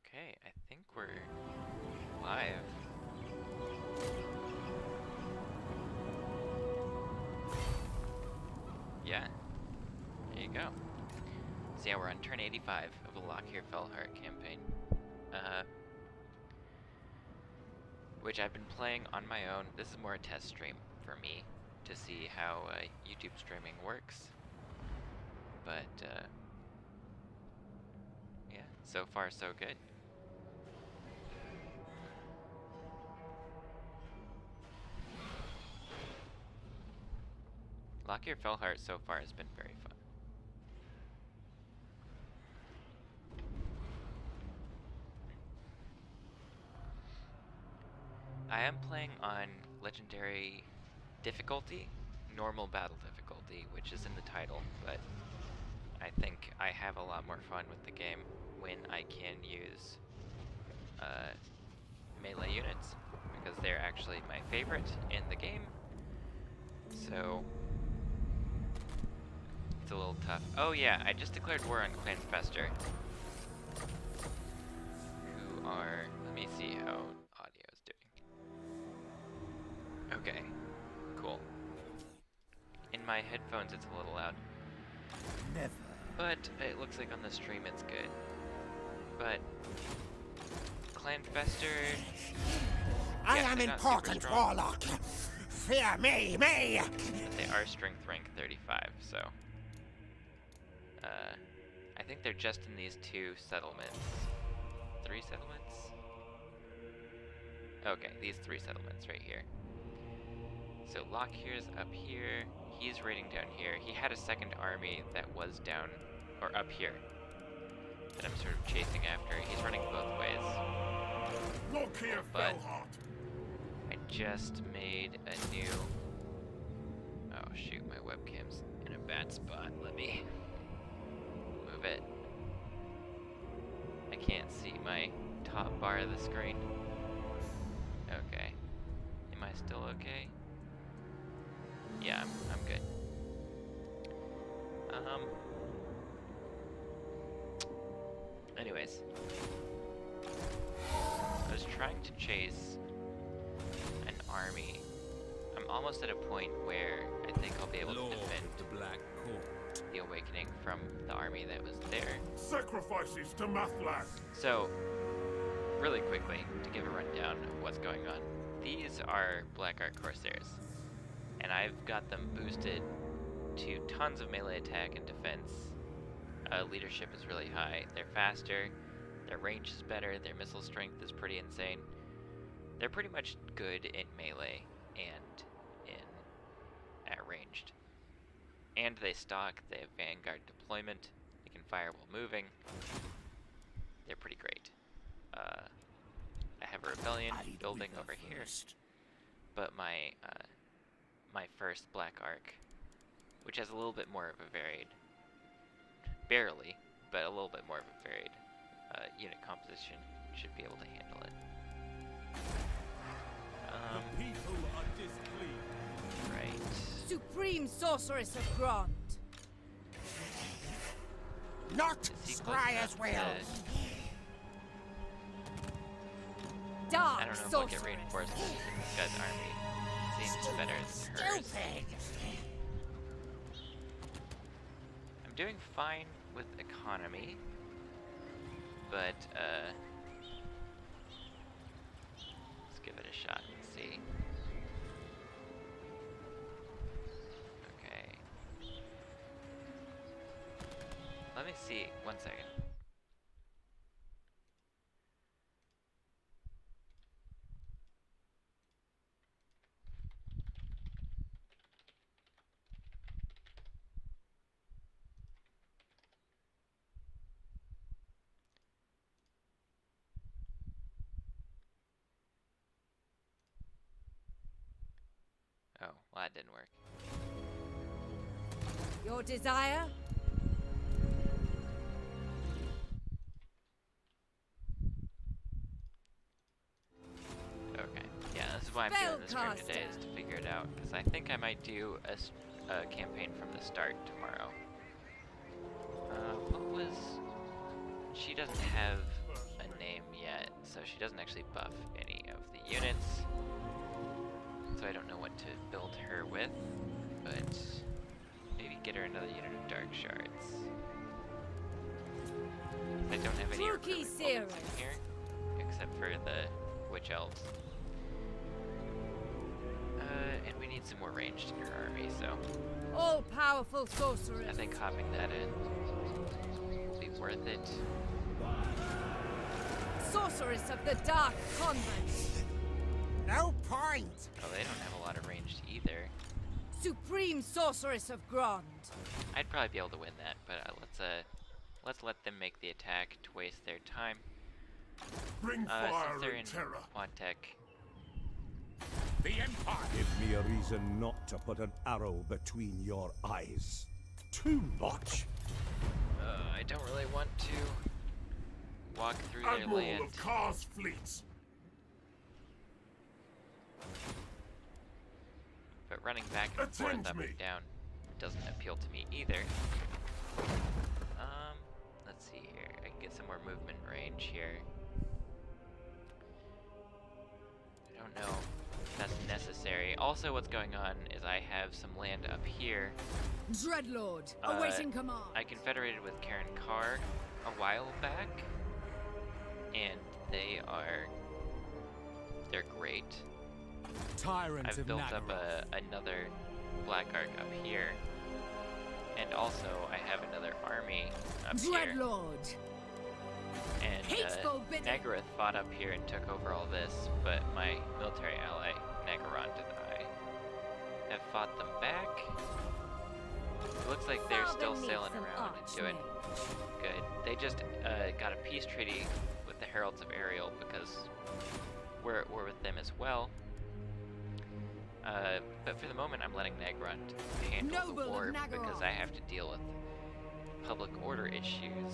Okay, I think we're live. Yeah, there you go. So yeah, we're on turn 85 of the Lokhir Fellheart campaign. Which I've been playing on my own. This is more a test stream for me to see how YouTube streaming works. But yeah, so far so good. Lokhir Fellheart so far has been very fun. I am playing on legendary difficulty, normal battle difficulty, which is in the title, but I think I have a lot more fun with the game when I can use melee units, because they're actually my favorite in the game. So it's a little tough. Oh yeah, I just declared war on Clan Fester, who are, let me see how audio is doing. Okay, cool. In my headphones it's a little loud. Never. But it looks like on the stream it's good. But Clan Fester, I yeah, am they're not super important, strong. Warlock. Fear me. But they are strength rank 35, so I think they're just in these two settlements. 3 settlements? Okay, these 3 settlements right here. So Lokhir's up here, he's raiding down here. He had a second army that was down, or up here, that I'm sort of chasing after. He's running both ways. Lokhir, But Fellheart. I just made a new... Oh shoot, my webcam's in a bad spot. Let me move it. I can't see my top bar of the screen. Okay. Am I still okay? Yeah, I'm good. Anyways. I was trying to chase an army. I'm almost at a point where I think I'll be able to defend the Black Court. the awakening from the army that was there. Sacrifices to Mathlan. So, really quickly, to give a rundown of what's going on. These are Black Ark Corsairs, and I've got them boosted to tons of melee attack and defense. Leadership is really high. They're faster, their range is better, their missile strength is pretty insane. They're pretty much good in melee and in at ranged. And they stalk, they have vanguard deployment, they can fire while moving. They're pretty great. I have a rebellion building over here, but my my first Black Ark, which has a little bit more of a varied, barely, but a little bit more of a varied unit composition, should be able to handle it. The people are displeased. Right. Supreme Sorceress of Grant. Not Is he close Scryer's enough will. Dark I don't know if I'll Sorceress. get reinforcements in this guy's army. Seems better than hers. Stupid. I'm doing fine with economy, but let's give it a shot and see. Okay. Let me see, 1 second. Oh, well that didn't work. Your desire? Okay, yeah, this is why I'm doing this stream today, is to figure it out, because I think I might do a campaign from the start tomorrow. What was... She doesn't have a name. she doesn't actually buff any of the units. So I don't know what to build her with, but maybe get her another unit of dark shards. I don't have any recruitment bubbles in here, except for the witch elves. And we need some more ranged in her army, so All-powerful sorceress. I think hopping that in will be worth it. Sorceress of the Dark Convent. No point. Oh, they don't have a lot of ranged either. Supreme sorceress of Grond. I'd probably be able to win that, but let's let them make the attack to waste their time. Bring Since fire they're in and terror. Quantek, The Empire. Give me a reason not to put an arrow between your eyes. Too much. I don't really want to walk through their Admiral land. of Kar's fleets. But running back and forth Attend up me. and down doesn't appeal to me either. Let's see here. I can get some more movement range here. I don't know if that's necessary. Also, what's going on is I have some land up here. Dreadlord, Uh, awaiting command. I confederated with Karen Carr a while back, and they're great. Tyrant I've of built up Nagaroth. another Black Ark up here, and also I have another army up here. Dreadlord. And Hateful bidding. Nagaroth fought up here and took over all this, but my military ally, Nagaroth, and I have fought them back. It looks like they're still sailing around and doing good. They just got a peace treaty with the Heralds of Ariel because we're at war with them as well. But for the moment, I'm letting Nagaroth handle Noble the of war because Nagaroth. I have to deal with public order issues.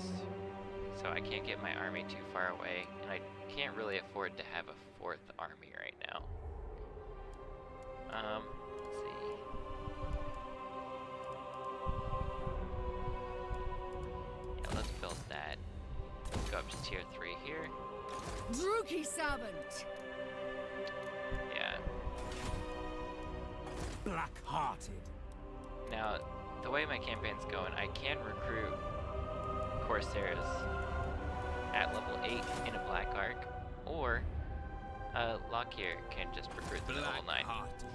So I can't get my army too far away, and I can't really afford to have a fourth army right now. Let's see. Yeah, let's build that. Let's go up to tier 3 here. Druki servant. Yeah. Black-hearted. Now, the way my campaign's going, I can recruit Corsairs at level 8 in a Black Ark, or Lokhir can just recruit them at level 9. Black-hearted.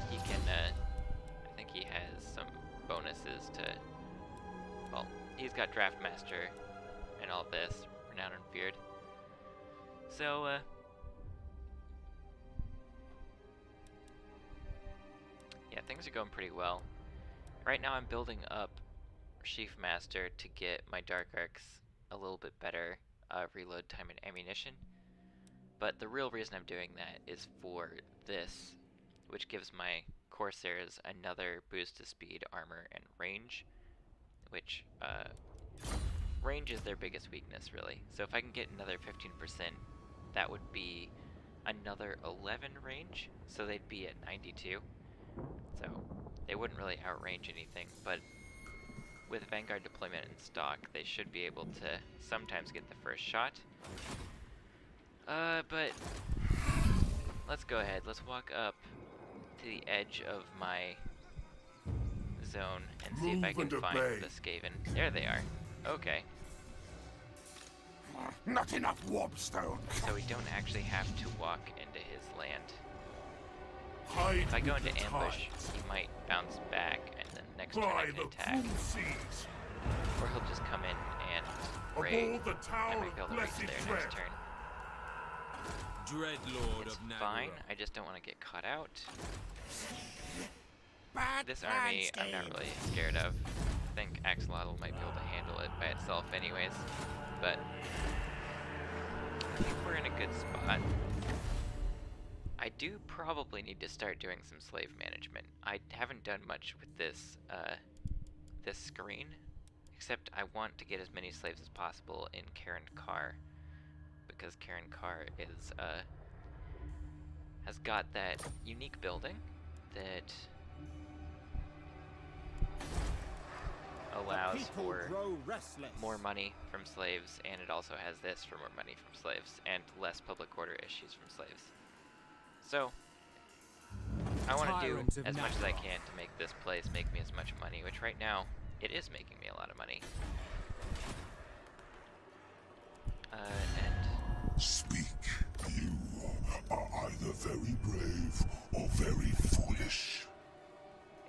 He can, I think he has some bonuses to, well, he's got Draft Master and all this, Renowned and Feared. So, yeah, things are going pretty well. Right now I'm building up Sheaf Master to get my Dark Arcs a little bit better reload time and ammunition. But the real reason I'm doing that is for this, which gives my Corsairs another boost to speed, armor, and range, which range is their biggest weakness, really. So if I can get another 15%, that would be another 11 range, so they'd be at 92. So they wouldn't really outrange anything, but with Vanguard deployment in stock, they should be able to sometimes get the first shot. But let's go ahead. Let's walk up to the edge of my zone and see if I Move can and find obey. the Skaven. There they are. Okay. Not enough warpstone. So we don't actually have to walk into his land. Hide If I go with into the ambush, tides. he might bounce back, and then next turn I Fly can the attack. cruel seas. Or he'll just come in and raid, Aboard the and tower might be able of to reach blessed there dread. next turn. Dreadlord It's of Nagaroth. fine, I just don't want to get caught out. Bad This army I'm not really scared of. I think Axolotl might be able to handle it by itself anyways, but I think we're in a good spot. I do probably need to start doing some slave management. I haven't done much with this this screen, except I want to get as many slaves as possible in Karen Carr, because Karen Carr is has got that unique building that allows people for grow restless. more money from slaves, and it also has this for more money from slaves, and less public order issues from slaves. So, I want to do Tyrant of as much as I Nagara. can to make this place make me as much money, which right now, it is making me a lot of money. And Speak. You are either very brave or very foolish.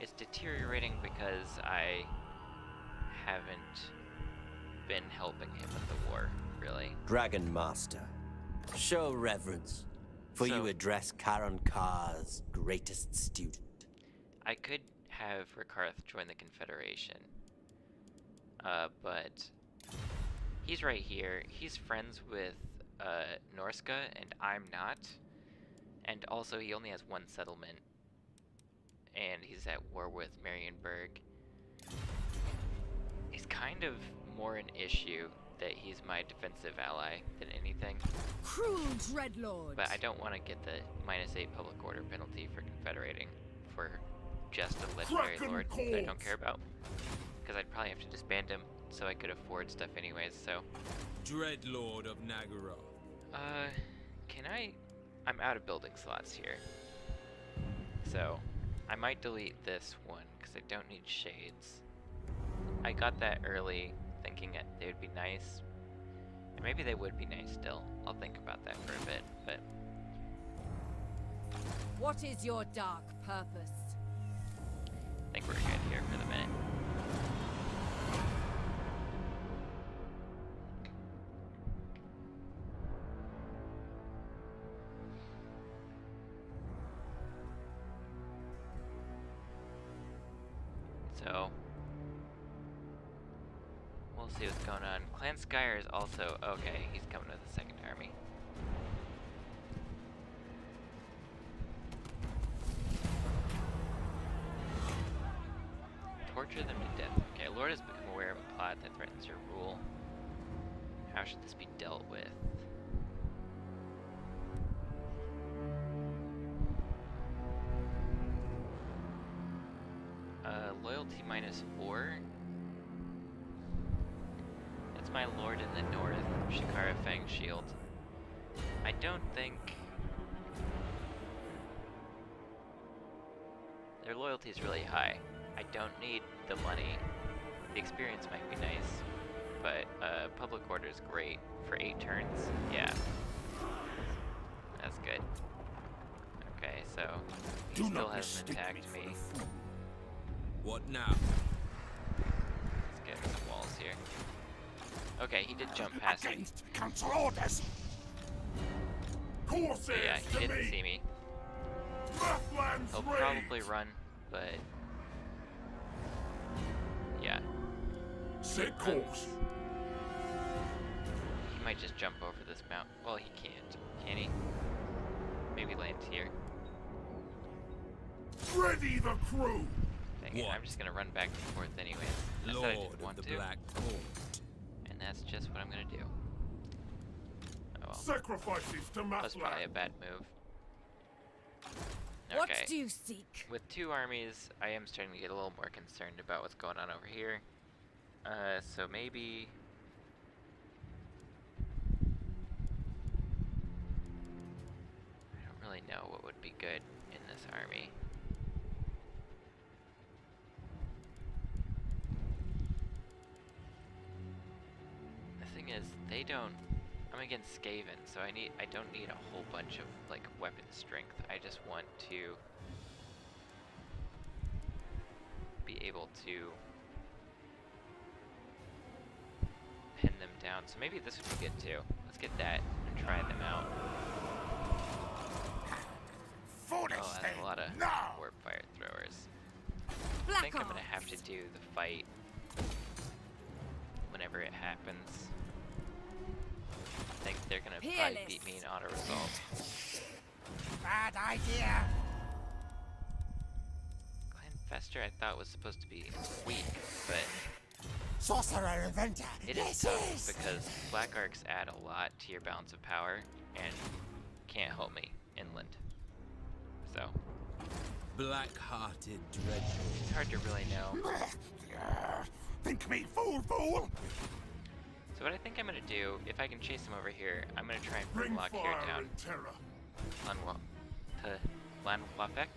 it's deteriorating because I haven't been helping him with the war, really. Dragon Master, show reverence, for So- you address Karan Kar's greatest student. I could have Rakarth join the Confederation, but he's right here. He's friends with Norska, and I'm not. And also, he only has one settlement, and he's at war with Marienburg. It's kind of more an issue that he's my defensive ally than anything. Cruel Dreadlord. But I don't want to get the -8 public order penalty for confederating for just a legendary Kraken lord that I don't calls. care about. Because I'd probably have to disband him so I could afford stuff anyways, so. Dreadlord of Nagara. Can I? I'm out of building slots here. So, I might delete this one because I don't need shades. I got that early thinking that they would be nice. And maybe they would be nice still. I'll think about that for a bit, but What is your dark purpose? I think we're good here for the minute. So, we'll see what's going on. Clan Skyer is also, okay, he's coming with a second army. Torture them to death. Okay, Lord has become aware of a plot that threatens your rule. How should this be dealt with? Loyalty -4. That's my lord in the north, Shikara Fang Shield. I don't think their loyalty is really high. I don't need the money. The experience might be nice, but public order is great for 8 turns. Yeah, that's good. Okay, so he Do still not hasn't mistake attacked me me. for a fool. What now? Let's get some walls here. Okay, he did jump past me. Against council orders. Courses So yeah, he to didn't me. see me. Rathlands He'll raid. probably run, but yeah, Set course. he might just jump over this mountain. Well, he can't. Can he? Maybe land here. Ready the crew. Dang it, I'm What? just gonna run back and forth anyways. I said I Lord didn't of want the to, Black Court. and that's just what I'm gonna do. Oh well, Sacrifices to that's probably a Mathland. bad move. What Okay. do you seek? With 2 armies, I am starting to get a little more concerned about what's going on over here. So maybe... I don't really know what would be good in this army. The thing is, they don't... I'm against Skaven, so I don't need a whole bunch of, like, weapon strength. I just want to be able to pin them down. So maybe this would be good too. Let's get that and try them out. Foolish Oh, that's a lot of No. warp fire throwers. I Black think I'm gonna have to Arms. do the fight whenever it happens. I think they're gonna probably beat me in auto resolve. Bad idea. Clan Fester I thought was supposed to be weak, but Sorcerer inventor. it is tough because Black Arcs add a lot to your balance of power and can't help me inland. So Black-hearted Dreadlord. it's hard to really know. Think me fool, fool! So what I think I'm gonna do, if I can chase him over here, I'm gonna try and bring Bring Lokhir fire down and terror. to Lanwafek.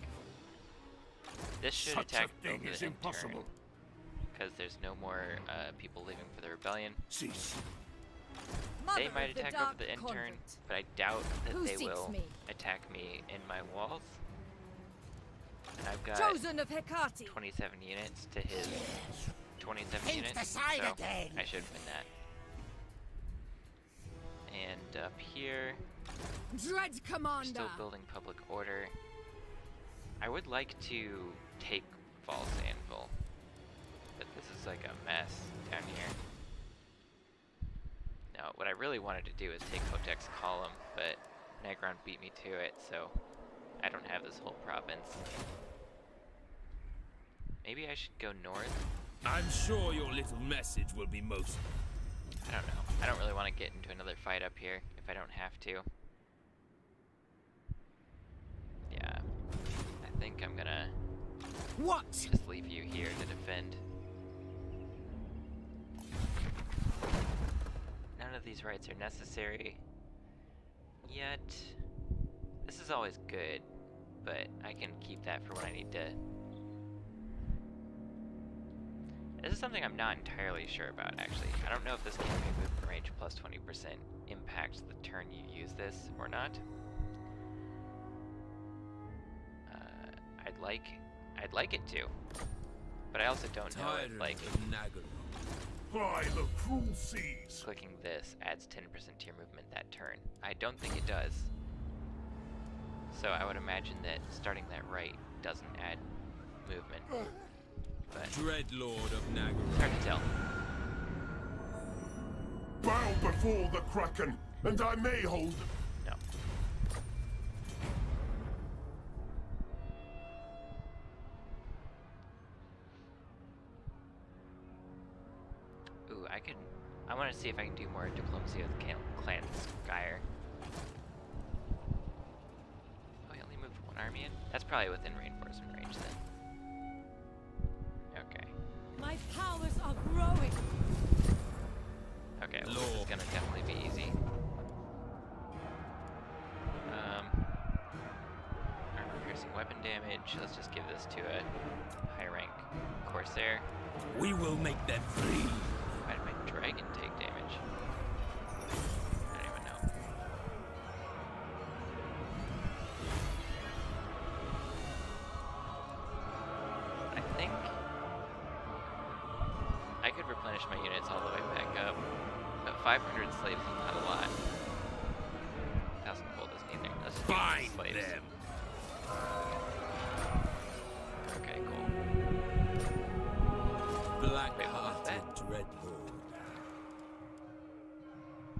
This should Such attack a thing over is the impossible. because there's no more people leaving for the rebellion. Cease. They Mother might of the attack over Dark the intern, Convent. but I doubt that Who they seeks will me? attack me in my walls. And I've got Chosen of Hecate. 27 units to his 27 Ain't units, the side so again. I should win that. And up here, Dread we're Commander. still building public order. I would like to take False Anvil, but this is like a mess down here. No, what I really wanted to do is take Hotek's column, but Negron beat me to it, so I don't have this whole province. Maybe I should go north? I'm sure your little message will be most. I don't know. I don't really want to get into another fight up here if I don't have to. Yeah. I think I'm gonna What? just leave you here to defend. None of these rights are necessary yet. This is always good, but I can keep that for when I need to. This is something I'm not entirely sure about, actually. I don't know if this campaign movement range plus 20% impacts the turn you use this or not. I'd like it to, but I also don't know if, Tyrant like, of Nagara. By the cruel seas. clicking this adds 10% to your movement that turn. I don't think it does. So I would imagine that starting that right doesn't add movement. But Dreadlord of Nagara. it's hard to tell. Bow before the Kraken, and I may hold. No. Ooh, I want to see if I can do more diplomacy with Clan Skyer. Oh, he only moved one army in? That's probably within reinforcement range then. Okay. My powers are growing. Okay, well, this is gonna definitely be easy. Armor-piercing weapon damage. Let's just give this to a high-rank Corsair. We will make them free. Why did my dragon take damage? I don't even know. I think I could replenish my units all the way back up, but 500 slaves is not a lot. 1,000 gold isn't either. Let's just use Bind slaves. them. Okay, cool. Black-hearted Dreadlord.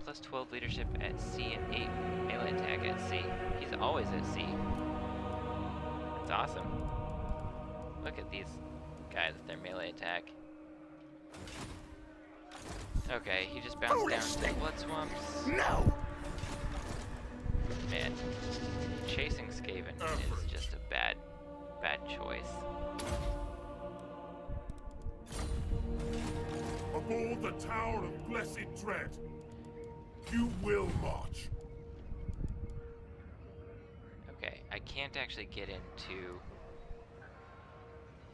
Plus 12 leadership at sea and 8 melee attack at sea. He's always at sea. That's awesome. Look at these guys with their melee attack. Okay, he just bounced down to the blood swamps. No! Man, chasing Skaven is just a bad choice. Aboard the Tower of Blessed Dread. You will march. Okay, I can't actually get into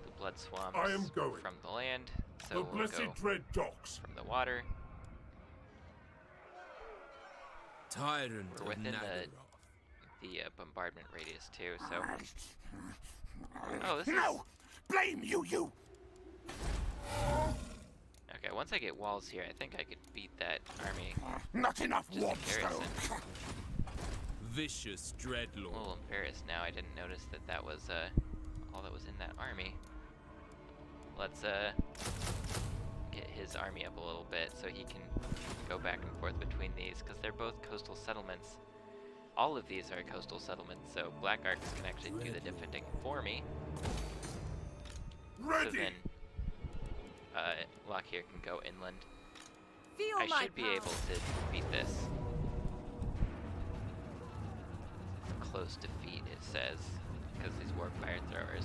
the blood swamps I am going. from the land, so The we'll Blessed go Dread docks. from the water. Tyrant We're of within Nagara. the bombardment radius too, so. Oh, this is. No! Blame you, you! Okay, once I get walls here, I think I could beat that army. Not enough Just warm a garrison. stone. Vicious I'm a Dreadlord. little embarrassed now. I didn't notice that that was all that was in that army. Let's get his army up a little bit so he can go back and forth between these, because they're both coastal settlements. All of these are coastal settlements, so Black Arcs can actually do the defending for me. So Ready! then Lokhir can go inland. Feel I my should be power. able to beat this. Close defeat, it says, because these warp fire throwers.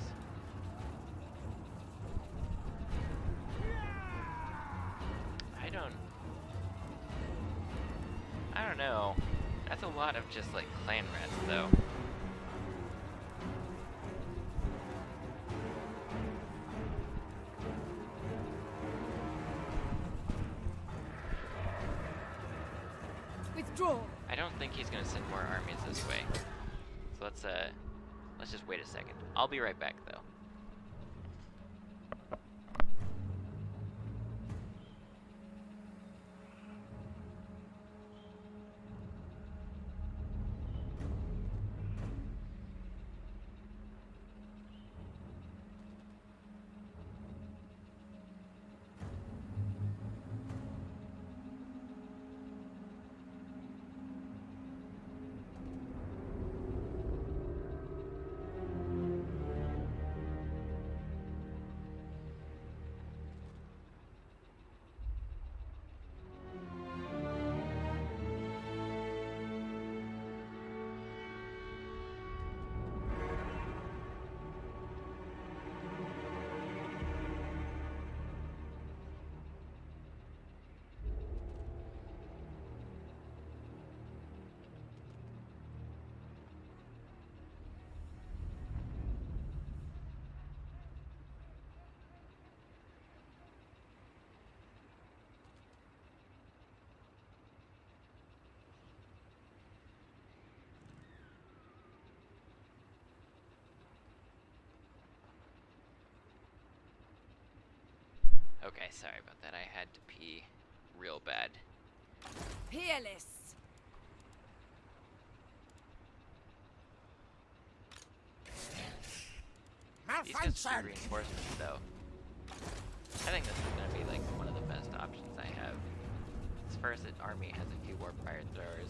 I don't know. That's a lot of just like clan rats, though. Withdraw. I don't think he's gonna send more armies this way. So let's just wait a second. I'll be right back, though. Okay, sorry about that. I had to pee real bad. Peerless. These guys are reinforcements, though. I think this is going to be like one of the best options I have. As far as the army has a few warp fire throwers.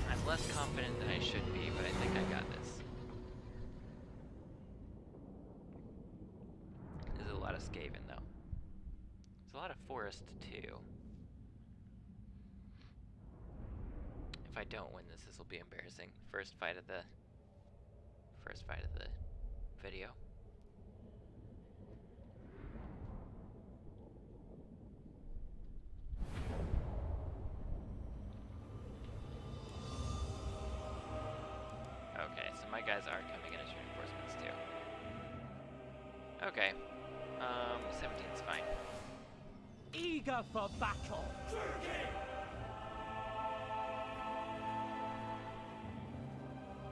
I'm less confident than I should be, but I think I got this. There's a lot of Skaven, though. There's a lot of forest, too. If I don't win this, this will be embarrassing. First fight of the video. Okay, so my guys are coming in as reinforcements too. Okay. 17's fine. Eager for battle.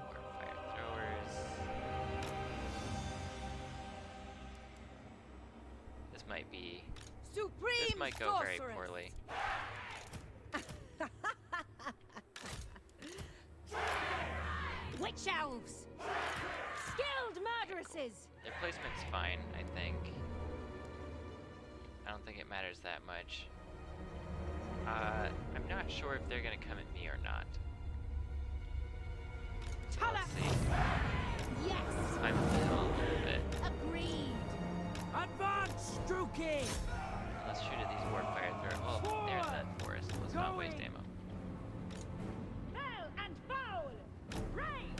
Warp fire throwers. This might be. Supreme This might go very sorceress. poorly. Witch elves. Skilled murderesses. Their placement's fine, I think. I don't think it matters that much. I'm not sure if they're gonna come at me or not. So let's see. Yes. I'm still a little bit. Agreed. Advance, Strooky! Let's shoot at these warp fire thrower. Oh, there's that forest. Let's not waste ammo. Hell and foul. Right.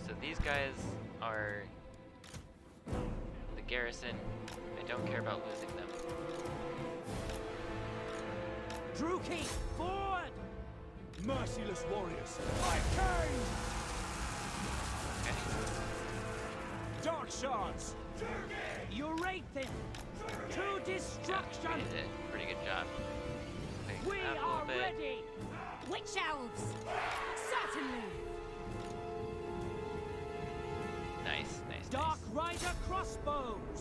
So these guys are the garrison. I don't care about losing them. Drooky, forward! Merciless warriors, I turn! Okay. Dark shards! Eurathin! To Yeah, destruction! we did a pretty good job. Clearing We them out a are little bit. ready! Witch elves. Certainly. Nice, nice, Dark nice. Rider crossbows!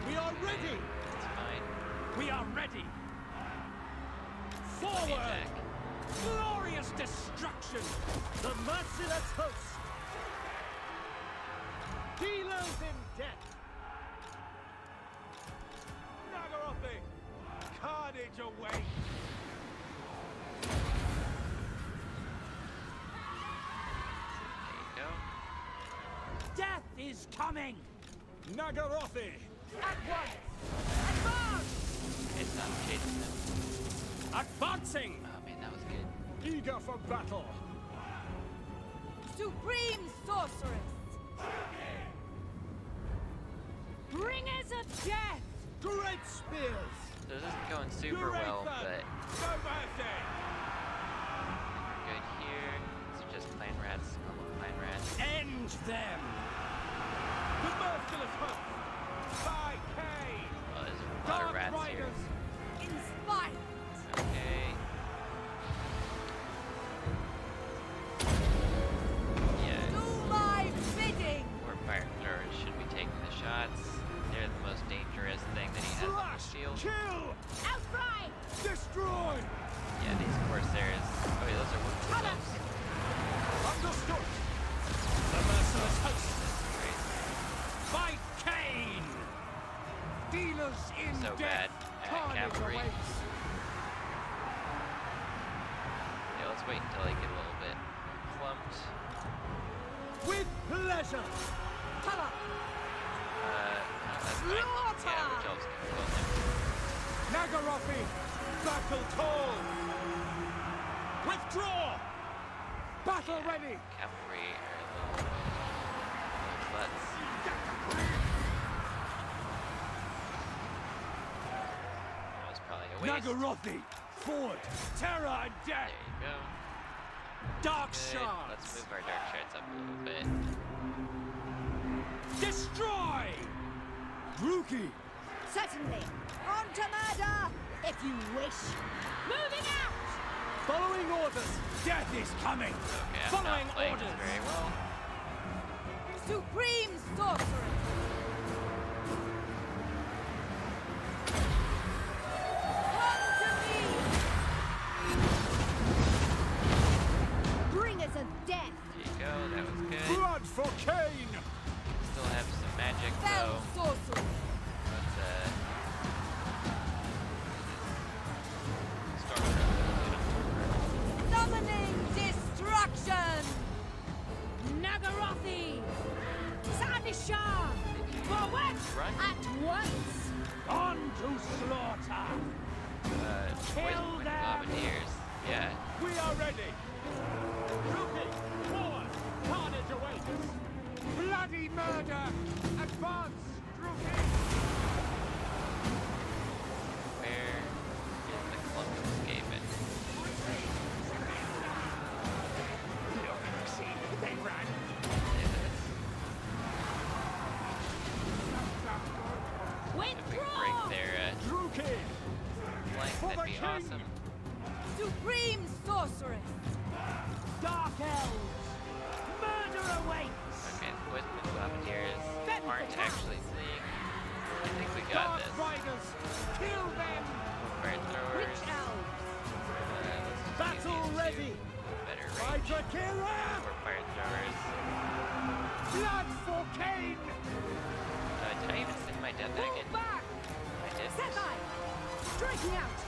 We are ready! It's fine. We are ready! Let me Forward! attack. Glorious destruction! The merciless host! Dealers in death! Nagarothi! Carnage away! There you go. Death is coming! Nagarothi! At once! Advance. It's not chasing them. Advancing! Oh man, that was good. eager for battle. Supreme sorceress! Bringers of death! Great spears. So this isn't going super well, but No mercy. good here. These are just clan rats, normal clan rats. End them. The merciless host. By Cain. Oh, there's a lot of rats here. Inspired! Okay. Yeah, Do my bidding! more fire throwers should be taking the shots. They're the most dangerous thing that he has on his field. Kill. Outcry! Destroy. Yeah, these corsairs. Oh, wait, those are wood wolves. Understood. The merciless host. Great. By Cain. Dealers in So bad death. at cavalry. awaits. Yeah, let's wait until they get a little bit clumped. With pleasure. Cover! That's fine. Yeah, which elves can kill him. Nagarothi. Battle tall. Withdraw. Battle ready. Cavalry are a little butts. That was probably a waste. Nagarothi. Forward. Terror and death. There you go. Dark Good. shards. Let's move our dark shards up a little bit. Destroy. Rookie. Certainly! On to murder! If you wish! Moving out! Following orders. Death is coming. Okay, I'm Following not playing orders. this very well. Supreme sorceress! Come to me! Bringers of death! There you go, that was good. Blood for Cain. Still have some magic Fell though. sorcery! Let's Summoning destruction! Nagarothi! Sanishar! Forward! Run. At once! On to slaughter. poison wind bombardiers. Yeah. We are ready. Rookie. Forward. Carnage awaits. Bloody murder. Advance. Rookie. Where is the clump escaping? They ran. If we can break Withdraw! their Rookie. flank, For that'd the be king. awesome. Supreme sorceress! Dark elves. Murder awaits. Okay, the poison wind bombardiers aren't actually fleeing. I think we got Dark this. riders. Kill them. Fire throwers. Witch elves! Let's just Battle use these ready. two. Better By range Drakira. for fire throwers. Blood for Cain. Did I even send my death Pull back in? back! I did. Set by! Striking out!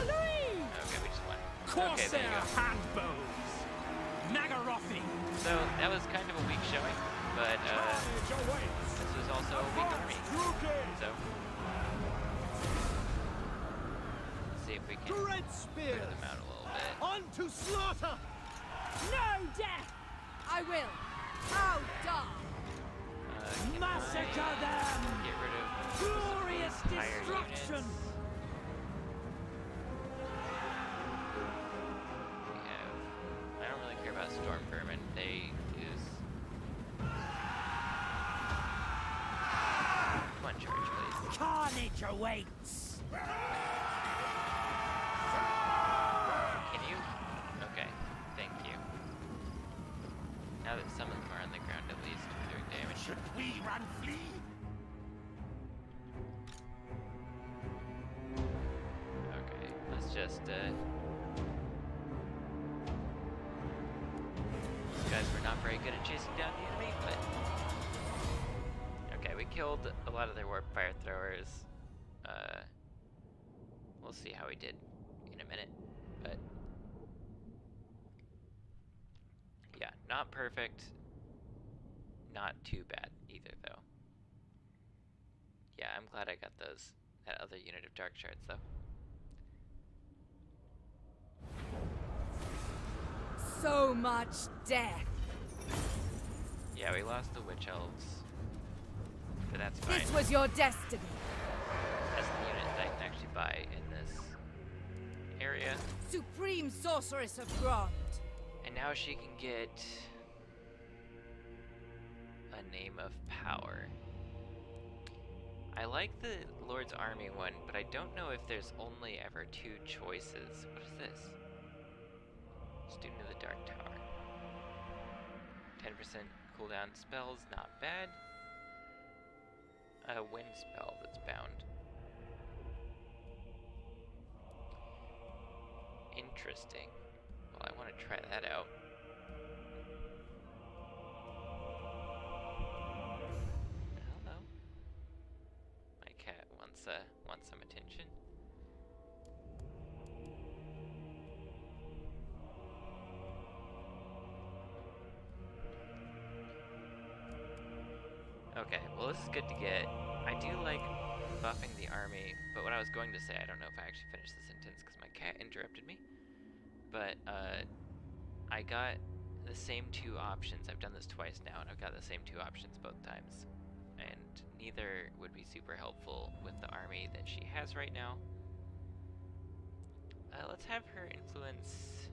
Aloy! Okay, we just won. Okay, Corsair there you go. handbows. Nagarothi. So that was kind of a weak showing, but Carnage awaits. this was also a weak army. Rookie. So let's see if we can Great clear spears. them out a little bit. On to slaughter. No death! I will. How dark! Can Massacre I them. get rid of Glorious these higher destruction. units? We have. I don't really care about storm vermin. They use. Come on, charge, please. Carnage awaits. Can you? Okay, thank you. Now that some of them are on the ground, at least they're doing damage. Should we run flee? Okay, let's just, these guys were not very good at chasing down the enemy, but... Okay, we killed a lot of their warp fire throwers. We'll see how we did in a minute, but... Yeah, not perfect. Not too bad either, though. Yeah, I'm glad I got that other unit of dark shards, though. So much death. Yeah, we lost the witch elves. But that's fine. This was your destiny. That's the unit that I can actually buy in this area. Supreme Sorceress of Grond. And now she can get a Name of Power. I like the Lord's Army one, but I don't know if there's only ever 2 choices. What is this? Student of the Dark Tower. 10% cooldown spells, not bad. A wind spell that's bound. Interesting. Well, I want to try that out. Hello. My cat wants some attention. Okay, well this is good to get. I do like buffing the army, but what I was going to say, I don't know if I actually finished the sentence because my cat interrupted me. But I got the same 2 options. I've done this twice now, and I've got the same 2 options both times. And neither would be super helpful with the army that she has right now. Let's have her influence.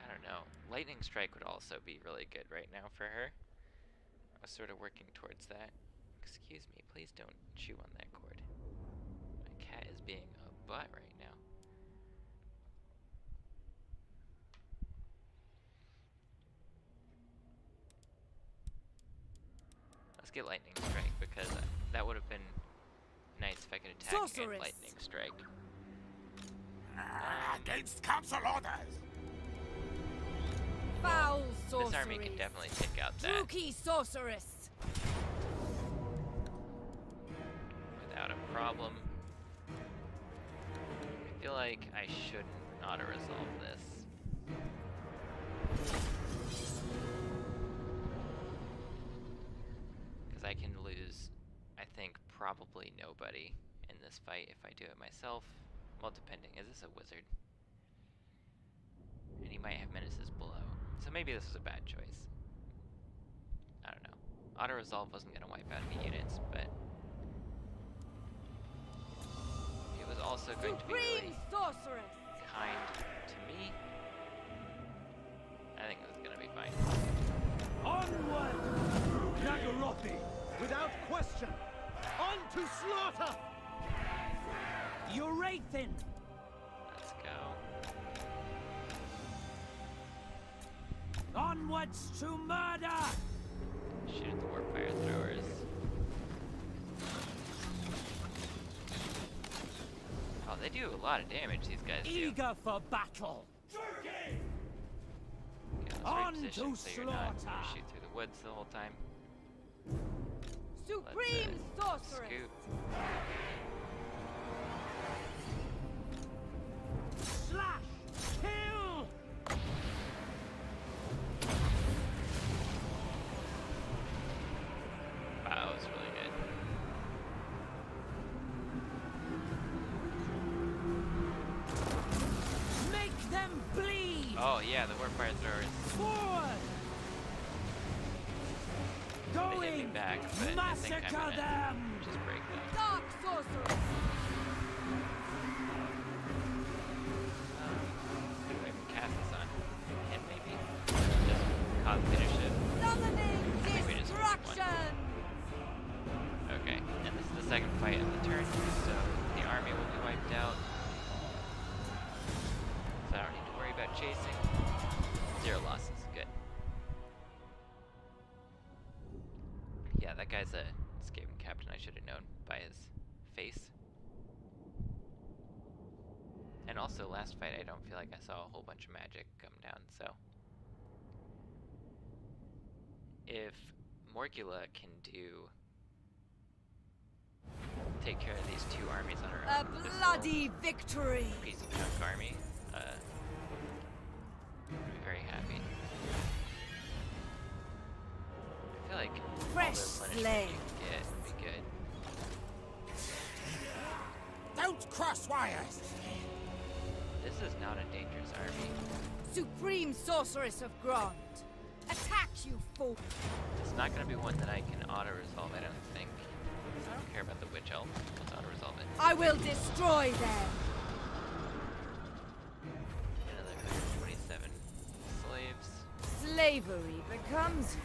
I don't know. Lightning Strike would also be really good right now for her. I was sort of working towards that. Excuse me, please don't chew on that cord. My cat is being a butt right now. Let's get Lightning Strike because that would have been nice if I could attack and Sorceress. Lightning Strike. Against council orders! Foul sorcery. This army can definitely take out that Rookie Sorceress. without a problem. I feel like I shouldn't auto-resolve this. Because I can lose, I think, probably nobody in this fight if I do it myself. Well, depending. Is this a wizard? And he might have menaces below. So maybe this was a bad choice. I don't know. Auto-resolve wasn't going to wipe out any units, but it was also going to be really Supreme Sorceress. kind to me. I think this is going to be fine. Onward! Nagarothi, without question! On to slaughter! Eurathin! Let's go. Onwards to murder! Shoot at the warfire throwers. Oh, they do a lot of damage, these guys do. Eager for battle! Okay, let's On reposition to so you're not slaughter. gonna shoot through the woods the whole time. Supreme Let's, Sorceress. scoot. Slash! Kill! Wow, that was really good. Make them bleed! Oh yeah, the warfire throwers. Forward! They hit me Going! back, but I think I'm Massacre gonna them! just break them. Dark Sorceress. Who do I even cast this on? Him maybe? Just cause leadership. Summoning think we just moved one. destruction. Okay, and this is the second fight of the turn, so the army will be wiped out. So I don't need to worry about chasing. 0 losses, good. Yeah, that guy's a Skaven captain. I should have known by his face. And also, last fight, I don't feel like I saw a whole bunch of magic come down, so. If Morgula can take care of these 2 armies on her A own, with this bloody victory. little piece of junk army, I'd be very happy. I feel like Fresh all the replenishment slay. you can get would be good. Don't Use crosswires! This is not a dangerous army. Supreme Sorceress of Grond. Attack, you fool! It's not going to be one that I can auto-resolve, I don't think. I don't care about the Witch Elf. Let's auto-resolve it. I will destroy them! Another 127 slaves. Slavery becomes you.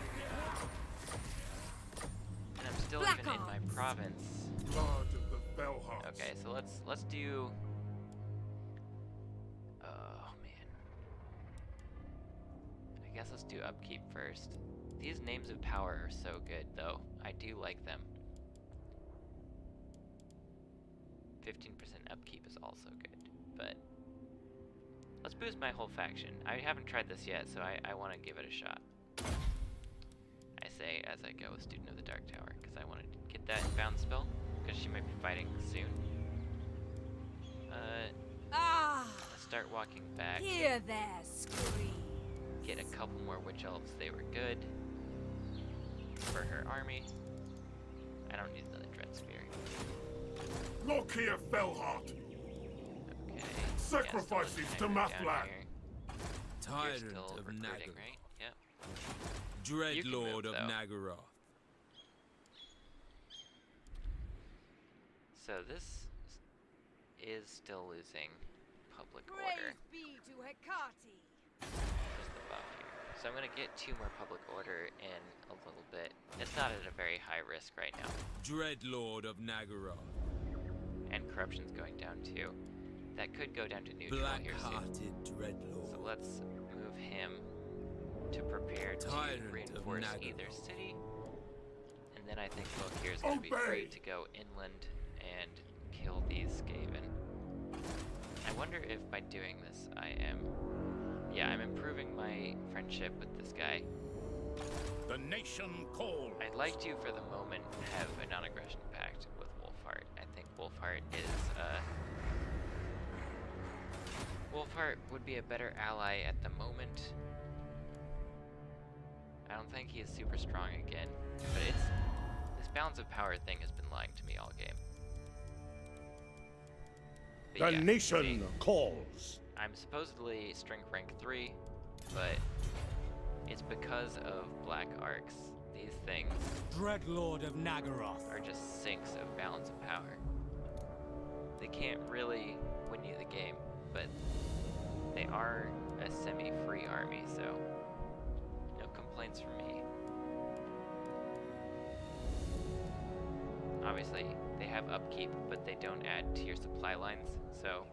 And I'm still Black even in my Arms. province. Blood of the Fellheart. Okay, so let's do... Oh, man. I guess let's do upkeep first. These names of power are so good, though. I do like them. 15% upkeep is also good, but... Let's boost my whole faction. I haven't tried this yet, so I want to give it a shot. I say as I go with Student of the Dark Tower, because I want to get that bound spell, because she might be fighting soon. Let's start walking back. Hear their screams. Get a couple more Witch Elves, they were good. For her army. I don't need another Dread Sphere. Lokhir Fellheart. Okay. Sacrifices yeah, to Mathlan. You're Tyrant still of recruiting, Nagaroth. right? Yep. Dreadlord move, of though. Nagaroth. So this is still losing public order. Praise be to Hecate. There's the buff here. So I'm gonna get 2 more public order in a little bit. It's not at a very high risk right now. Dreadlord of Nagaroth. And corruption's going down too. That could go down to neutral here soon. Black-hearted Dreadlord. So let's move him to prepare to Tyrant of reinforce Nagaroth. either city. And then I think Lokhir is going to be free Obey! to go inland and kill these Skaven. I wonder if by doing this I am... Yeah, I'm improving my friendship with this guy. The nation calls. I'd like to, for the moment, have a non-aggression pact with Fellheart. I think Fellheart is, Fellheart would be a better ally at the moment. I don't think he is super strong again, but this balance of power thing has been lying to me all game. But The yeah, nation see, calls. I'm supposedly strength rank 3, but it's because of black arcs. These things Dreadlord of Nagaroth. are just sinks of balance of power. They can't really win you the game, but they are a semi-free army, so no complaints from me. Obviously, they have upkeep, but they don't add to your supply lines, so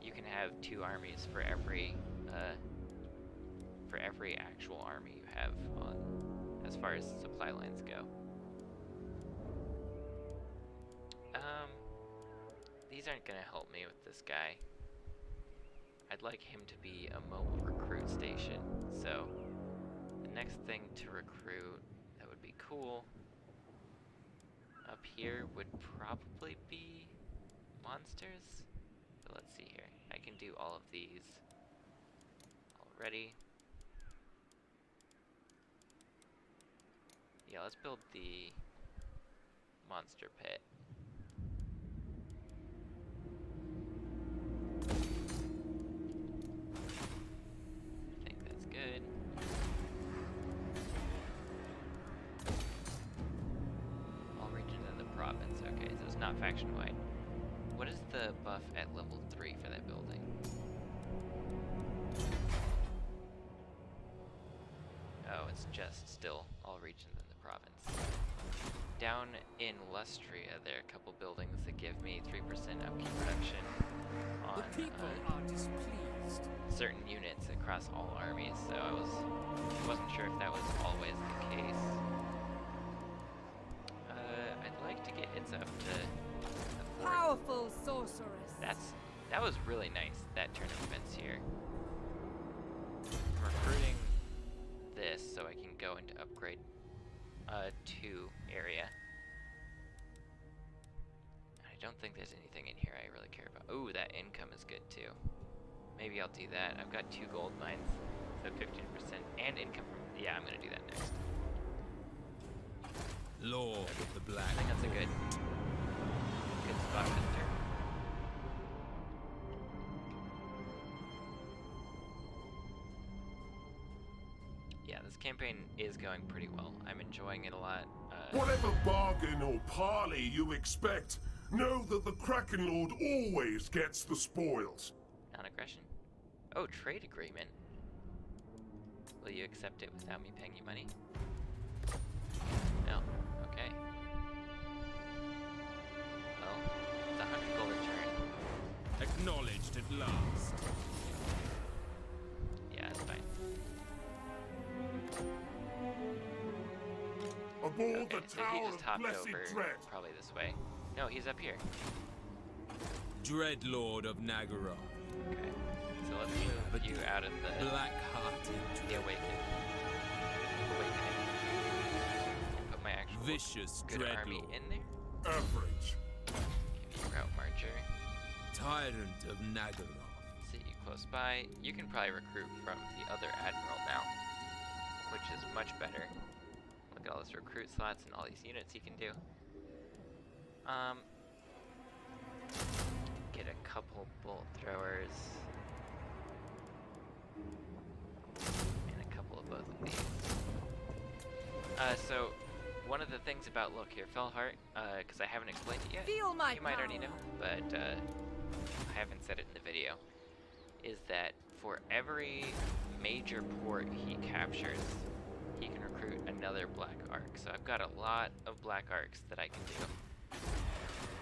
you can have 2 armies for every actual army you have on, as far as supply lines go. These aren't gonna help me with this guy. I'd like him to be a mobile recruit station, so the next thing to recruit that would be cool up here would probably be monsters. But let's see here. I can do all of these already. Yeah, let's build the monster pit. I think that's good. All regions in the province. Okay, so it's not faction-wide. What is the buff at level 3 for that building? Oh, it's just still all regions in the province. Down in Lustria, there are a couple buildings that give me 3% upkeep reduction on The people are displeased. certain units across all armies, so I wasn't sure if that was always the case. I'd like to get hits up to the 4. Powerful sorceress. That was really nice, that turn of events here. I'm recruiting this so I can go into upgrade 2 area. I don't think there's anything in here I really care about. Ooh, that income is good too. Maybe I'll do that. I've got 2 gold mines, so 15% and income from... Yeah, I'm gonna do that next. Lord of the Black. I think that's a good spot, mister. this campaign is going pretty well. I'm enjoying it a lot. Whatever bargain or parley you expect, know that the Kraken Lord always gets the spoils. Non-aggression? Oh, trade agreement. Will you accept it without me paying you money? No. Okay. Well, it's 100 gold a turn. Acknowledged at last. Yeah, it's fine. Aboard Okay, the so he Tower just of hopped Blessed over Dread. probably this way. No, he's up here. Dreadlord of Nagaroth. Okay. So let's move you out of the Black-hearted awakening. And put my actual Vicious good army Dreadlord. in there. Average. Give you route marcher. Tyrant of Nagaroth. See you close by. You can probably recruit from the other admiral now, which is much better. Look at all those recruit slots and all these units he can do. Get a couple bolt throwers. And a couple of both of these. So, one of the things about Lokhir Fellheart, because I haven't explained it yet, Feel my you might already power. know, but I haven't said it in the video, is that for every major port he captures, he can recruit another Black Arc. So I've got a lot of Black Arcs that I can do.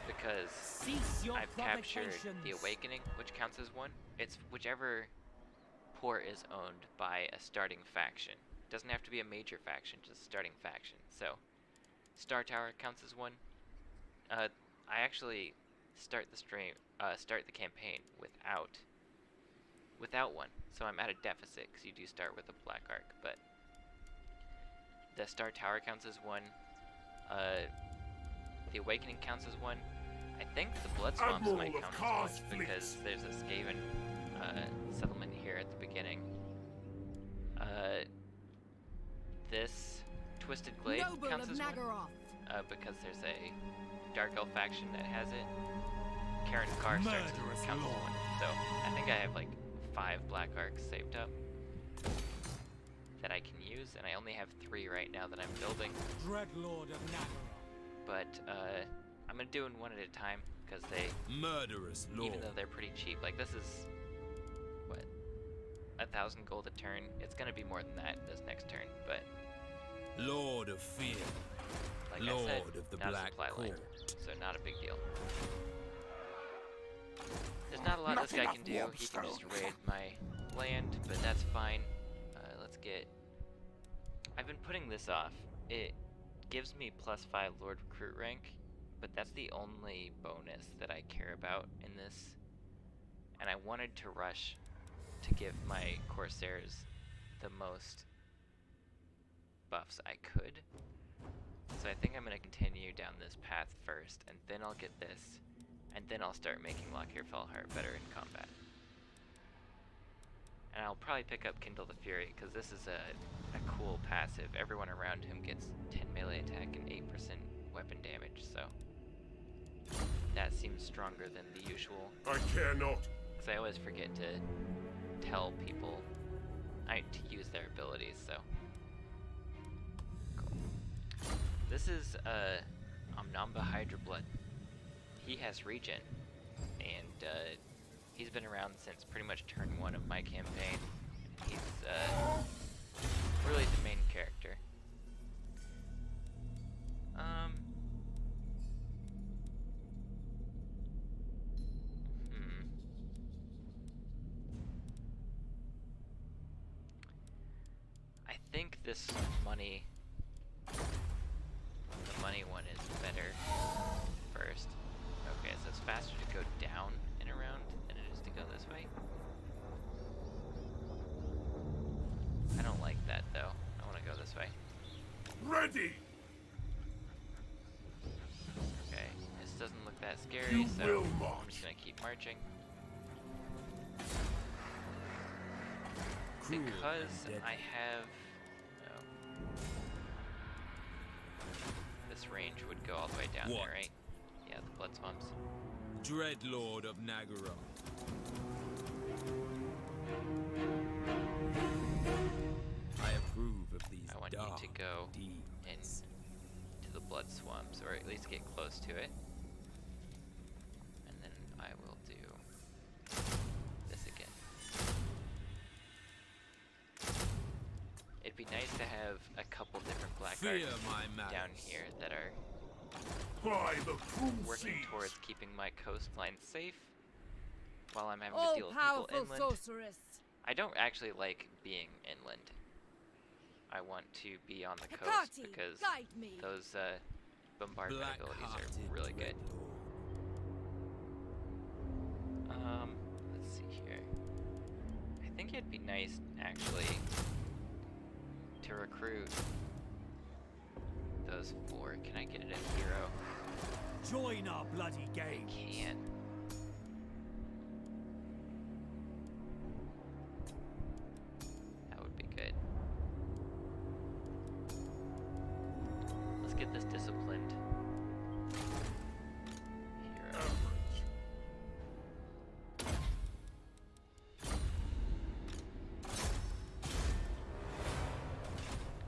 Because Cease your I've captured provocations. the Awakening, which counts as one. It's whichever port is owned by a starting faction. Doesn't have to be a major faction, just a starting faction. So, Star Tower counts as one. I actually start the campaign without one. So I'm at a deficit because you do start with a Black Arc, but the Star Tower counts as one. The Awakening counts as one. I think the Blood Swamps Admiral might of count as Khar's one because fleet. there's a Skaven settlement here at the beginning. This Twisted Glade Noble counts of as one Nagaroth. because there's a Dark Elf faction that has it. Karen Carr starts Murderous counts as lord. one. So I think I have like 5 Black Arcs saved up that I can use, and I only have 3 right now that I'm building. Dreadlord of Nagaroth. But I'm gonna do them one at a time because they, Murderous Lord. even though they're pretty cheap, like this is what, 1,000 gold a turn. It's gonna be more than that this next turn, but Lord of Fear. like Lord I said, of the not a Black supply line, Court. so not a big deal. There's not a lot this guy can do. He can just raid my land, but that's fine. Let's get. I've been putting this off. It gives me +5 Lord Recruit rank, but that's the only bonus that I care about in this. And I wanted to rush to give my Corsairs the most buffs I could. So I think I'm going to continue down this path first, and then I'll get this, and then I'll start making Lokhir Fellheart better in combat. And I'll probably pick up Kindle the Fury, because this is a cool passive. Everyone around him gets 10 melee attack and 8% weapon damage, so that seems stronger than the usual. I care not. Because I always forget to tell people to use their abilities, so. Cool. This is Omnamba Hydra-Blood. He has regen, and he's been around since pretty much turn 1 of my campaign. He's really the main character. I think this money, the money one is better first. Okay, so it's faster to go down and around than it is to go this way. I don't like that though. I want to go this way. Ready. Okay, this doesn't look that You scary, so will I'm march. just gonna keep marching. Cruel Because and deadly. I have... Oh. This range would go all the way down What? there, right? Yeah, the blood swamps. Dreadlord of Nagaroth. I approve of to go Demons. into the blood swamps, or at least get close to it. And then I will do this again. It'd be nice to have a couple different black Fear arts my down malice. here that are By the cruel working seas. towards keeping my coastline safe while I'm having to All deal with people powerful inland. sorceress. I don't actually like being inland. I want to be on the coast Hecate, because guide me. those bombardment abilities are really good. Let's see here. I think it'd be nice actually to recruit those 4. Can I get it a hero? Join our bloody I game. can. That would be good. Let's get this disciplined hero.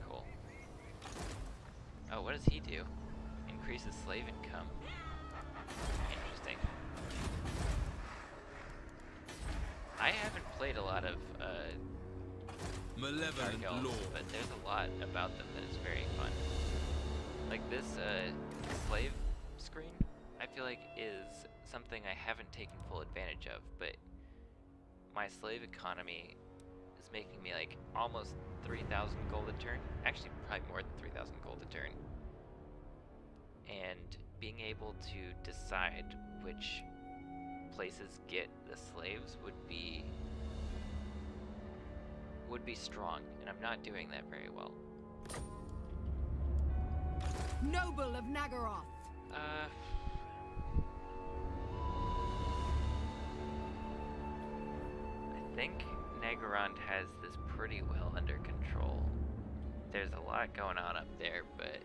Cool. Oh, what does he do? Increases slave income. Interesting. I haven't played a lot of Malevolent Dark Elves, Lord. but there's a lot about them that is very fun. Like this slave screen, I feel like is something I haven't taken full advantage of, but my slave economy is making me like almost 3,000 gold a turn. Actually, probably more than 3,000 gold a turn. And being able to decide which places get the slaves would be strong, and I'm not doing that very well. Noble of Nagaroth. I think Nagarond has this pretty well under control. There's a lot going on up there, but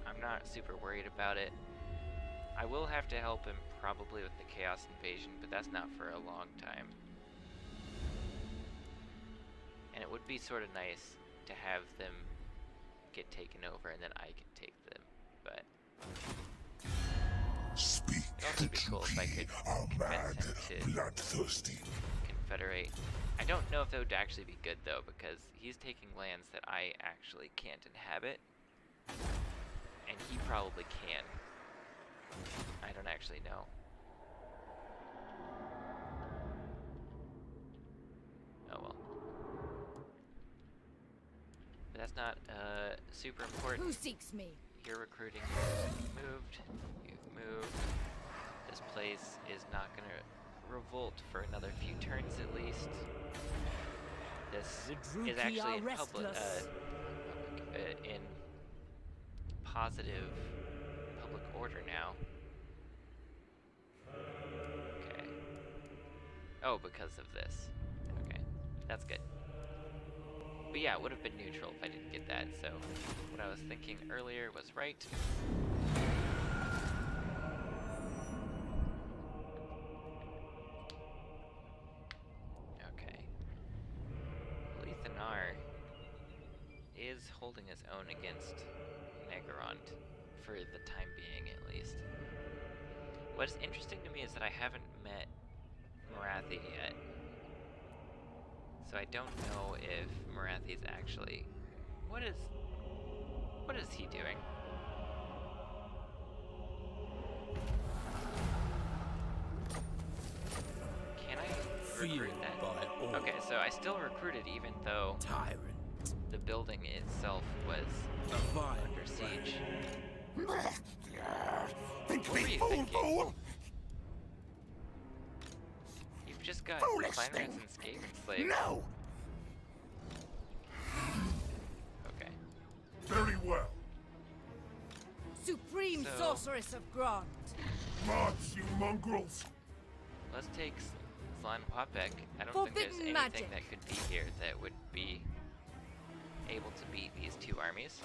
I'm not super worried about it. I will have to help him probably with the Chaos Invasion, but that's not for a long time. And it would be sort of nice to have them get taken over and then I can take them, but Speak it'd also be cool if I could convince him to bloodthirsty. confederate. I don't know if that would actually be good though, because he's taking lands that I actually can't inhabit, and he probably can. I don't actually know. Oh well. But that's not super important. Who seeks me? You're recruiting. You've moved. You've moved. This place is not gonna revolt for another few turns at least. This The is Druki actually are in restless. in positive public order now. Okay. Oh, because of this. Okay, that's good. But yeah, it would have been neutral if I didn't get that, so what I was thinking earlier was right. Okay. Lethanar is holding his own against Nagarond, for the time being at least. What's interesting to me is that I haven't met Morathi yet. So I don't know if Morathi's actually... What is he doing? Can I recruit Feared that? by all. Okay, so I still recruited even though Tyrant. the building itself was A vile under siege. Think What were me you fool, thinking? fool! You've just got Foolish Clanrats thing. and Skaven slaves. No! Okay. Very well. Supreme So- sorceress of Grant. March, you mongrels! Let's take Zlan Wapek. I don't think there's Forbidden anything magic. that could be here that would be able to beat these two armies.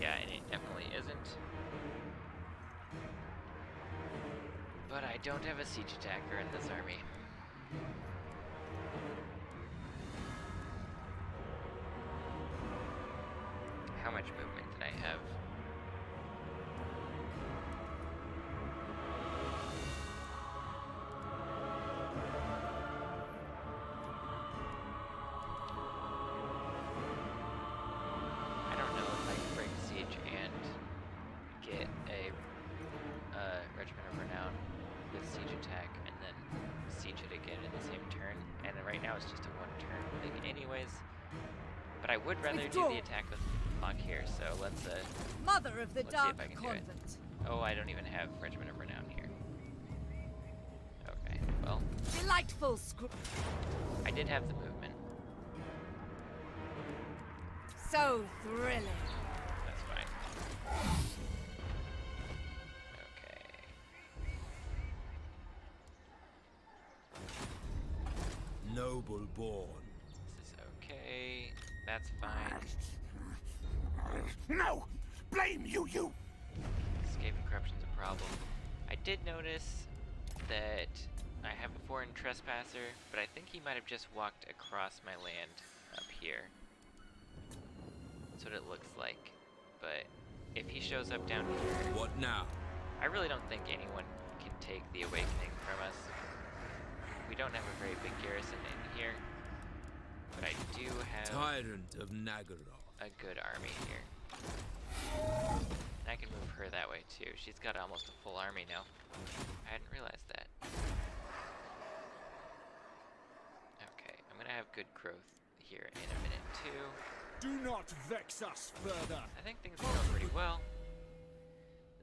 Yeah, and it definitely isn't. But I don't have a siege attacker in this army. it's just a one-turn thing anyways. But I would rather do Withdraw. the attack with Lokhir, so let's Mother of the Let's see if Dark I can do it. Convent. oh, I don't even have Regiment of Renown here. Okay, well, Delightful script. I did have the movement. So thrilling. That's fine. Okay. Noble born. This is okay. That's fine. No! Blame you! Escape and corruption's a problem. I did notice that I have a foreign trespasser, but I think he might have just walked across my land up here. That's what it looks like. But if he shows up down here, What now? I really don't think anyone can take the awakening from us. We don't have a very big garrison in here, but I do have Tyrant of Nagaroth. a good army here. And I can move her that way too. She's got almost a full army now. I hadn't realized that. Okay, I'm gonna have good growth here in a minute too. Do not vex us further. I think things are going pretty well.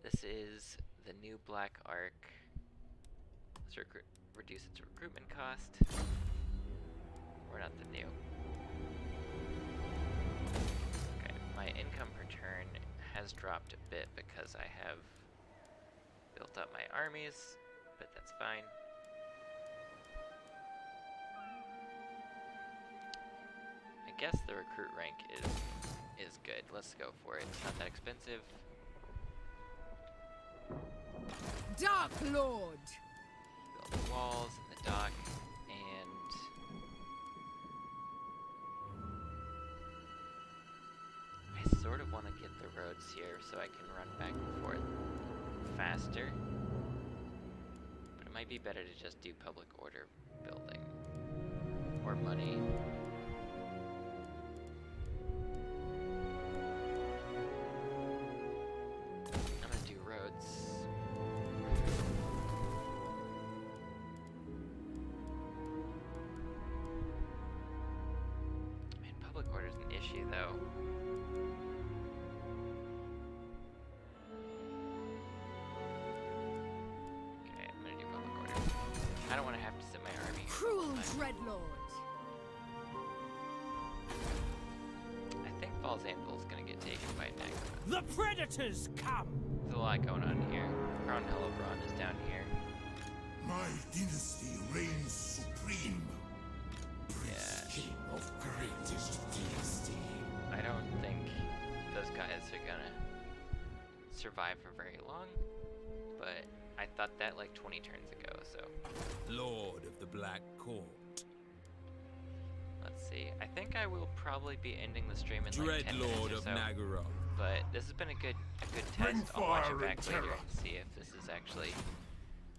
This is the new Black Ark. Let's reduce its recruitment cost. Or not the new. Okay, my income per turn has dropped a bit because I have built up my armies, but that's fine. I guess the recruit rank is good. Let's go for it. It's not that expensive. Dark Lord. Build the walls and the dock, and I sort of want to get the roads here so I can run back and forth faster. But it might be better to just do public order building or money. I'm gonna do roads. Man, public order's an issue though. Okay, I'm gonna do public order. I don't want to have to sit my army here the Cruel whole time. Dreadlord. I think Falls Anvil's gonna get taken by Nagara. The predators come. There's a lot going on here. Crown Hellebron is down here. My dynasty reigns supreme. Yeah. King of greatest dynasty. I don't think those guys are gonna survive for very long, but I thought that like 20 turns ago, so Lord of the Black Court. let's see. I think I will probably be ending the stream in like 10 minutes Dreadlord or of so, Nagaroth. but this has been a good Bring test. I'll watch fire it back and later terror. and see if this has actually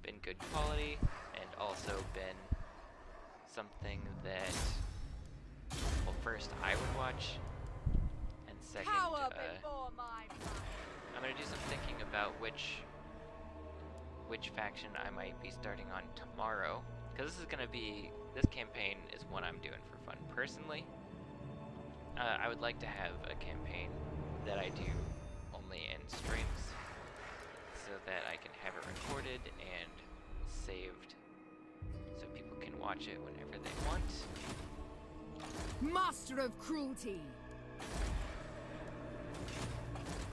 been good quality and also been something that, well, first I would watch, and second, Power before my might. I'm gonna do some thinking about which faction I might be starting on tomorrow, because this campaign is one I'm doing for fun personally. I would like to have a campaign that I do only in streams, so that I can have it recorded and saved, so people can watch it whenever they want. Master of cruelty.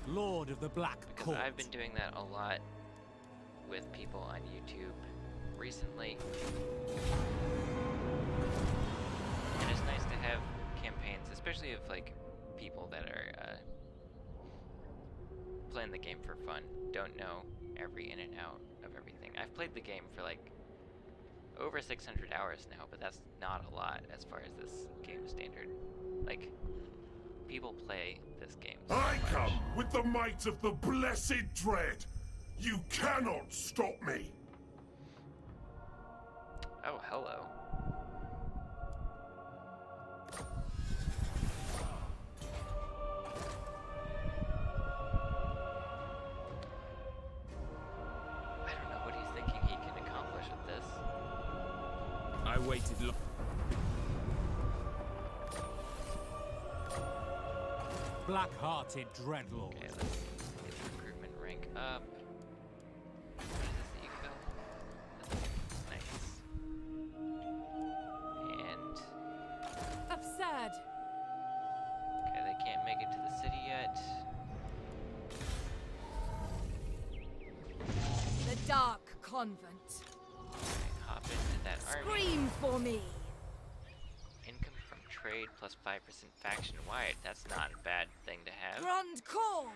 Lord of the Black Because Court. I've been doing that a lot with people on YouTube recently. And it's nice to have campaigns, especially of like people that are playing the game for fun, don't know every in and out of everything. I've played the game for like over 600 hours now, but that's not a lot as far as this game standard. Like, people play this game so I much. come with the might of the blessed dread. You cannot stop me. Oh, hello. I don't know what he's thinking he can accomplish with this. I waited long. black-hearted dreadlord. Okay, let's get the recruitment rank up. What is this that you fill? Nice. And Absurd. okay, they can't make it to the city yet. The Dark Convent. Okay, hop into that army. Scream for me. Income from trade plus 5% faction wide. That's not a bad thing to have. Grand calls.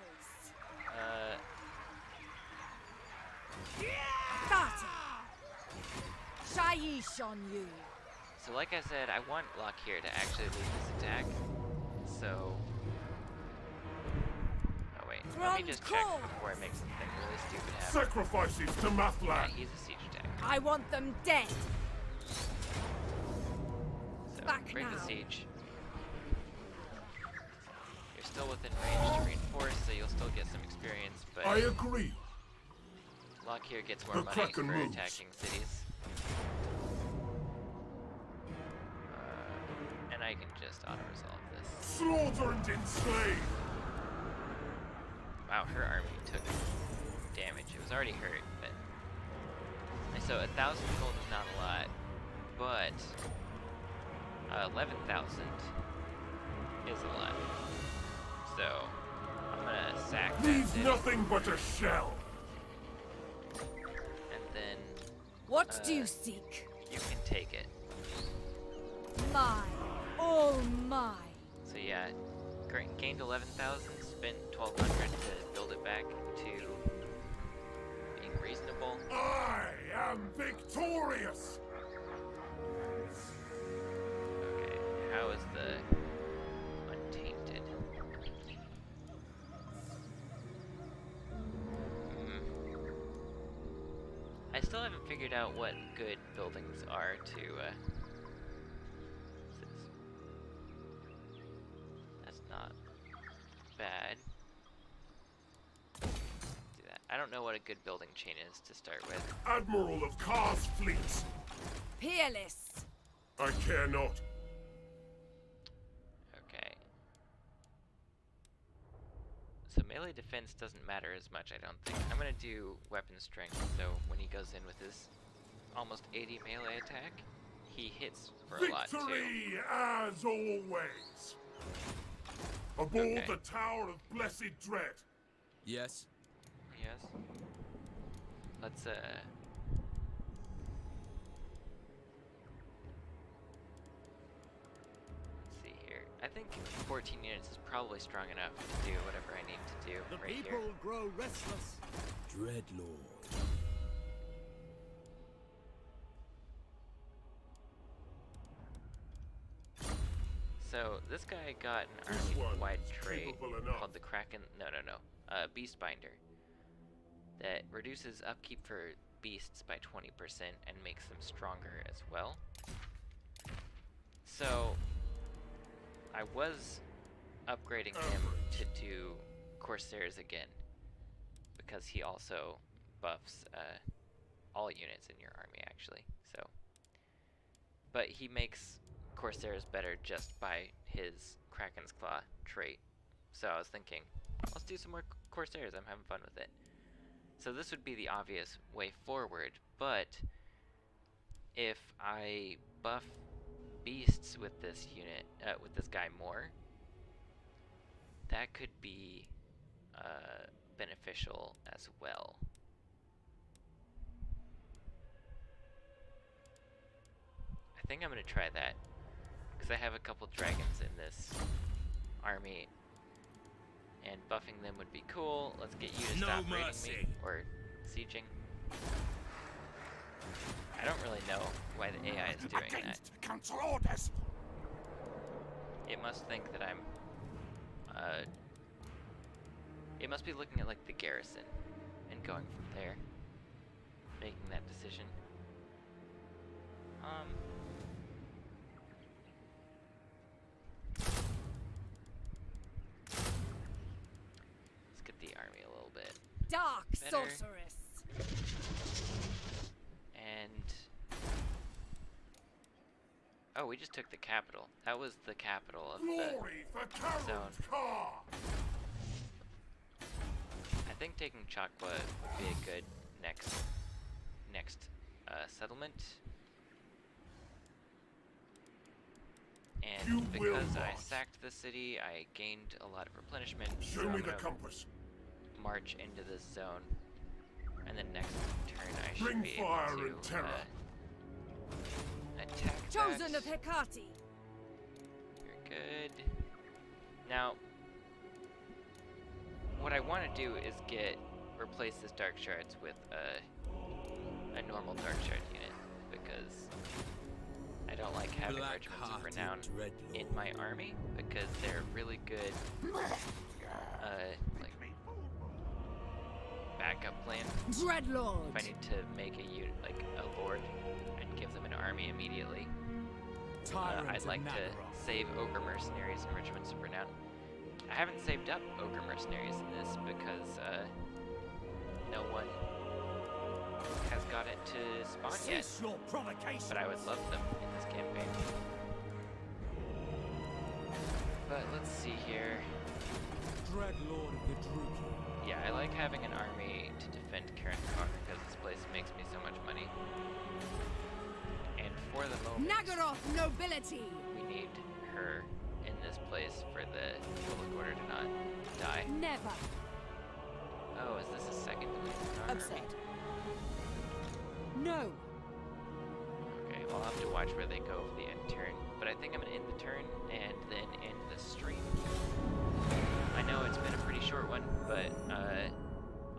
Got it. Shaiish on you. So like I said, I want Lokhir to actually lead this attack. So... oh wait, let me just check before I make something really stupid happen. Sacrifices to Yeah, Mathlan. he's a siege attack. I want them dead. So, Back break the now. siege. You're still within range to reinforce, so you'll still get some experience, but I agree. Lokhir gets more The money Kraken for moves. attacking cities. And I can just auto-resolve this. Slaughter and enslave. Wow, her army took damage. It was already hurt, but... and so 1,000 gold is not a lot, but 11,000 is a lot. So I'm gonna sack that Leaves city, nothing but a shell. and then What do you seek? you can take it. Mine. All mine. So yeah, gained 11,000, spent 1,200 to build it back to being reasonable. I am victorious. Okay, how is the untainted? I still haven't figured out what good buildings are to, that's not bad. Do that. I don't know what a good building chain is to start with. Admiral of Kar's fleet. Peerless. I care not. Okay. So melee defense doesn't matter as much, I don't think. I'm gonna do weapon strength, so when he goes in with his almost 80 melee attack, he hits for a lot too. Victory as always. Aboard Okay. the Tower of Blessed Dread. Yes? Yes. Let's see here. I think 14 units is probably strong enough to do whatever I need to do The right people here. grow restless. Dreadlord. So this guy got an This one army-wide is trait capable enough. called the Kraken. No, Beast Binder that reduces upkeep for beasts by 20% and makes them stronger as well. So I was upgrading him to do Corsairs again because he also buffs all units in your army actually. So, but he makes Corsairs better just by his Kraken's Claw trait. So I was thinking, let's do some more Corsairs. I'm having fun with it. So this would be the obvious way forward, but if I buff beasts with this unit, with this guy more, that could be beneficial as well. I think I'm gonna try that, because I have a couple dragons in this army, and buffing them would be cool. Let's get you to No stop raiding mercy. me, or sieging. I don't really know why the AI is doing that. Against council orders. It must think that I'm, it must be looking at like the garrison and going from there, making that decision. Let's get the army a little bit. Dark Better. sorceress. And Oh, we just took the capital. That was the capital of the Glory for zone. Karen's car! I think taking Chakwa would be a good next settlement. And You will because I not. sacked the city, I gained a lot of replenishment. Show so me I'm the gonna compass. march into this zone, and then next turn I should Bring be fire able to and terror. attack Chosen that. of Hecate. You're good. Now, what I want to do is replace this Dark Shards with a normal Dark Shard unit, because I don't like having regiments of renown in my army, because they're really good like backup plan. Dreadlord. If I need to make a unit like a lord and give them an army immediately, I'd like to save Ogre Mercenaries and regiments of renown. I haven't saved up Ogre Mercenaries in this because no one has got it to spawn yet. Cease your provocation. But I would love them in this campaign. But let's see here. Dreadlord of the Druki. Yeah, I like having an army to defend Karankar because this place makes me so much money. And for the moment, Nagaroth nobility. we need her in this place for the public order to not die. Never. Oh, is this a second army? Absurd. No. Okay, well, I'll have to watch where they go for the end turn. But I think I'm gonna end the turn and then end the stream. I know it's been a pretty short one, but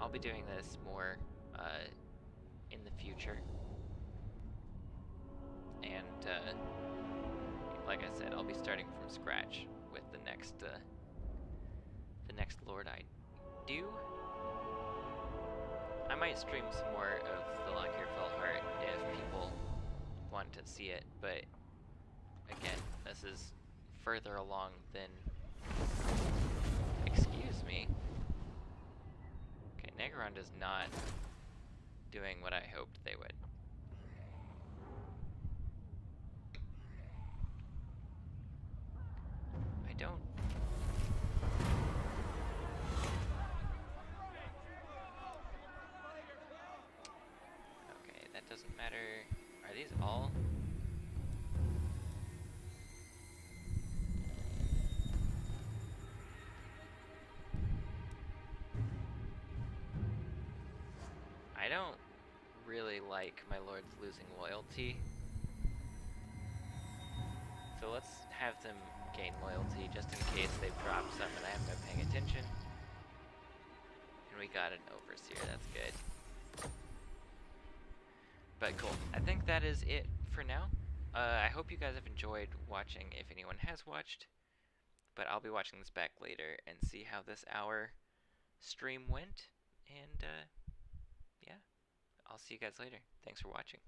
I'll be doing this more in the future. And like I said, I'll be starting from scratch with the next Lord I do. I might stream some more of the Lokhir Fellheart if people want to see it, but again, this is further along than... Excuse me. Okay, Negaron is not doing what I hoped they would. I don't... Okay, that doesn't matter. Are these all? I don't really like my lords losing loyalty. So let's have them gain loyalty just in case they've dropped some and I haven't been paying attention. And we got an overseer, that's good. But cool, I think that is it for now. I hope you guys have enjoyed watching, if anyone has watched. But I'll be watching this back later and see how this hour stream went. And yeah, I'll see you guys later. Thanks for watching.